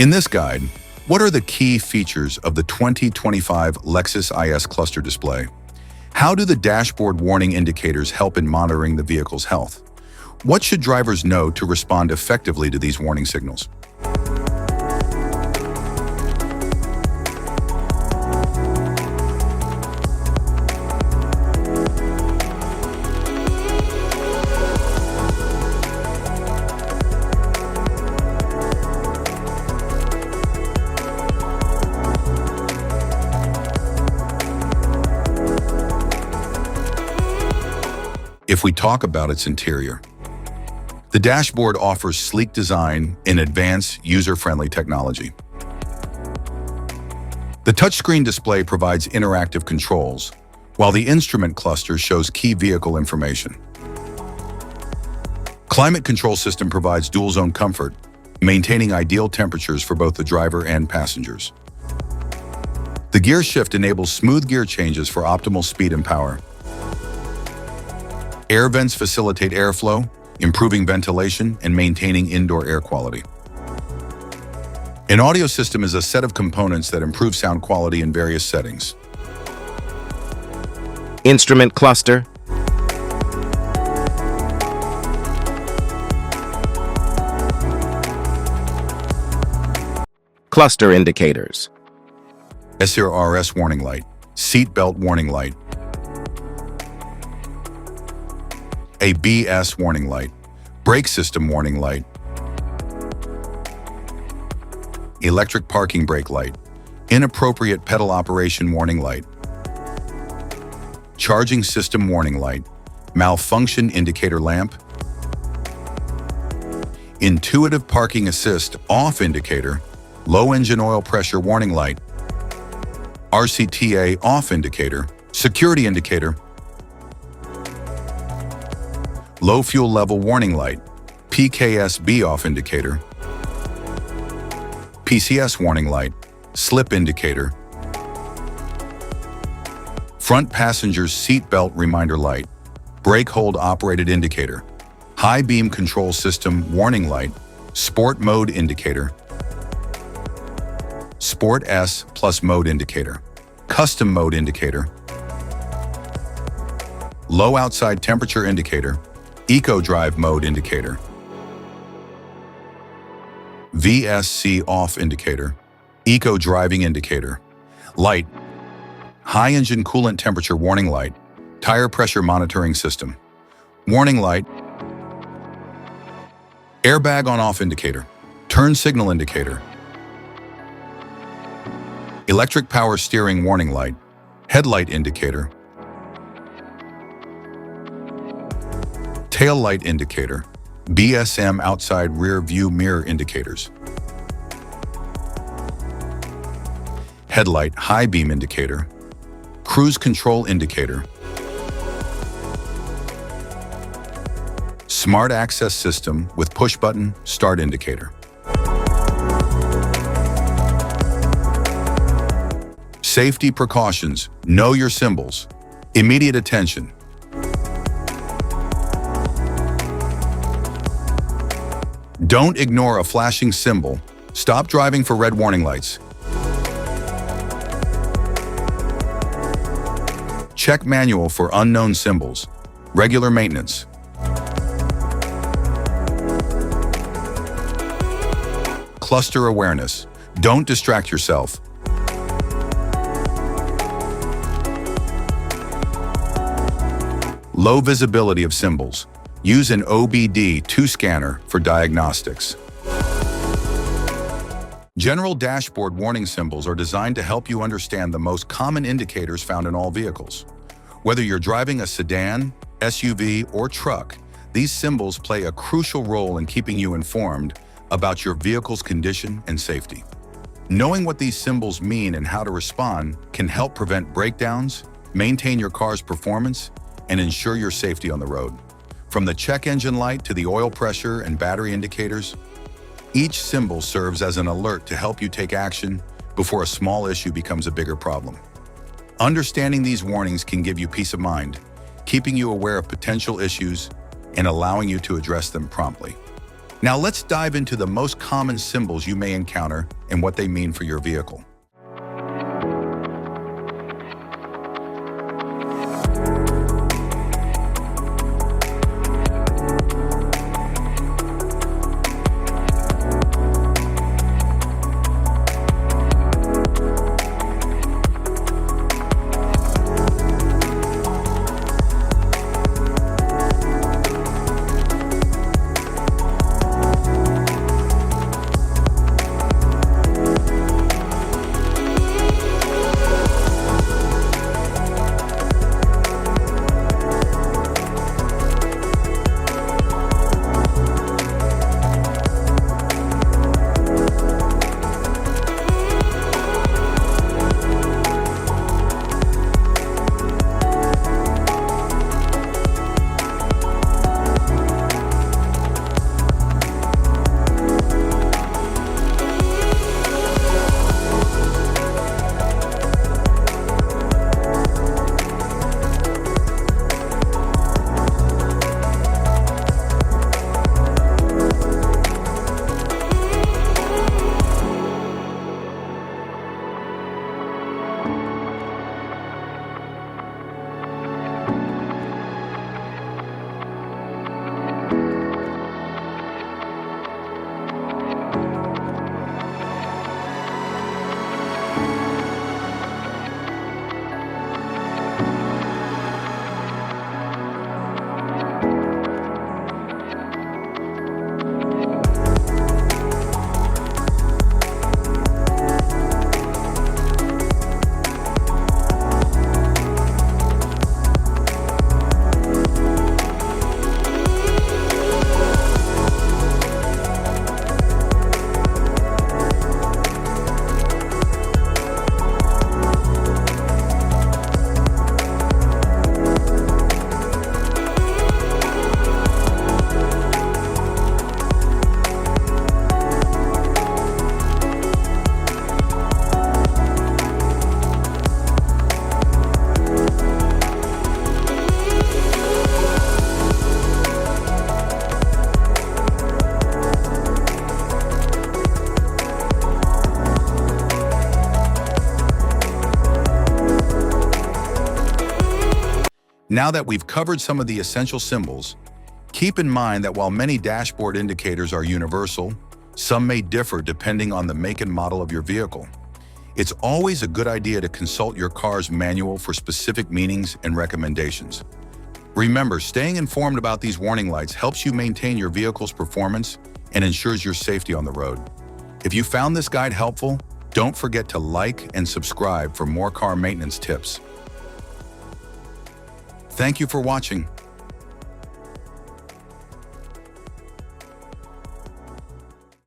In this guide, what are the key features of the 2025 Lexus IS cluster display? How do the dashboard warning indicators help in monitoring the vehicle's health? What should drivers know to respond effectively to these warning signals? If we talk about its interior, the dashboard offers sleek design and advanced user-friendly technology. The touchscreen display provides interactive controls, while the instrument cluster shows key vehicle information. Climate control system provides dual-zone comfort, maintaining ideal temperatures for both the driver and passengers. The gear shift enables smooth gear changes for optimal speed and power. Air vents facilitate airflow, improving ventilation and maintaining indoor air quality. An audio system is a set of components that improve sound quality in various settings. Instrument cluster. Cluster indicators. SRS warning light, seat belt warning light, ABS warning light, brake system warning light, electric parking brake light, inappropriate pedal operation warning light, charging system warning light, malfunction indicator lamp, intuitive parking assist off indicator, low engine oil pressure warning light, RCTA off indicator, security indicator, low fuel level warning light, PKSB off indicator, PCS warning light, slip indicator, front passenger's seat belt reminder light, brake hold operated indicator, high beam control system warning light, sport mode indicator, Sport S plus mode indicator, custom mode indicator, low outside temperature indicator, Eco Drive mode indicator, VSC off indicator, Eco Driving indicator, light, high engine coolant temperature warning light, tire pressure monitoring system, warning light, airbag on off indicator, turn signal indicator, electric power steering warning light, headlight indicator, tail light indicator, BSM outside rear view mirror indicators, headlight high beam indicator, cruise control indicator, smart access system with push button start indicator. Safety precautions, know your symbols, immediate attention. Don't ignore a flashing symbol. Stop driving for red warning lights. Check manual for unknown symbols. Regular maintenance. Cluster awareness. Don't distract yourself. Low visibility of symbols. Use an OBD2 scanner for diagnostics. General dashboard warning symbols are designed to help you understand the most common indicators found in all vehicles. Whether you're driving a sedan, SUV, or truck, these symbols play a crucial role in keeping you informed about your vehicle's condition and safety. Knowing what these symbols mean and how to respond can help prevent breakdowns, maintain your car's performance, and ensure your safety on the road. From the check engine light to the oil pressure and battery indicators, each symbol serves as an alert to help you take action before a small issue becomes a bigger problem. Understanding these warnings can give you peace of mind, keeping you aware of potential issues and allowing you to address them promptly. Now let's dive into the most common symbols you may encounter and what they mean for your vehicle. Now that we've covered some of the essential symbols, keep in mind that while many dashboard indicators are universal, some may differ depending on the make and model of your vehicle. It's always a good idea to consult your car's manual for specific meanings and recommendations. Remember, staying informed about these warning lights helps you maintain your vehicle's performance and ensures your safety on the road. If you found this guide helpful, don't forget to like and subscribe for more car maintenance tips. Thank you for watching.